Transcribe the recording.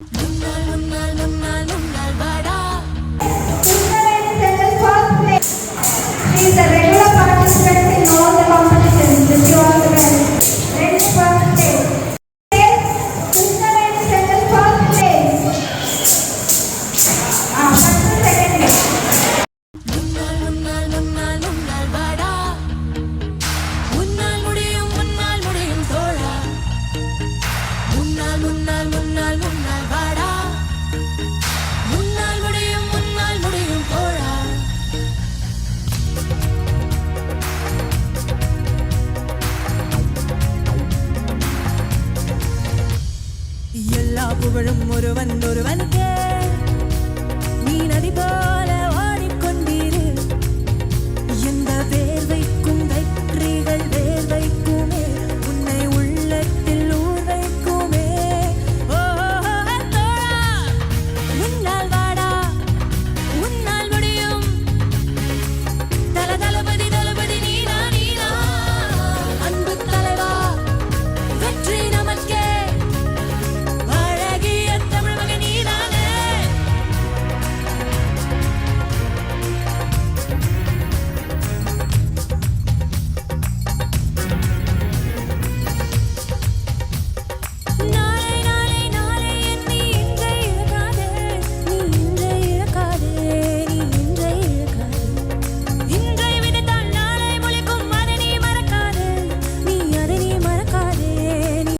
முன்னால் முன்னால் முன்னால் முன்னால் வாடா. She is a regular participant in all the competitions. Wish you all the best. Ready for stage. Krishna settle first place. First and second place. முன்னால் முன்னால் முன்னால் முன்னால் வாடா. முன்னால் முடியும் தோழா. முன்னால் முன்னால் முன்னால் முன்னால் வாடா. முன்னால் முடியும் தோழா. எல்லா புகழும் ஒருவனுக்கே. நீ நதி போல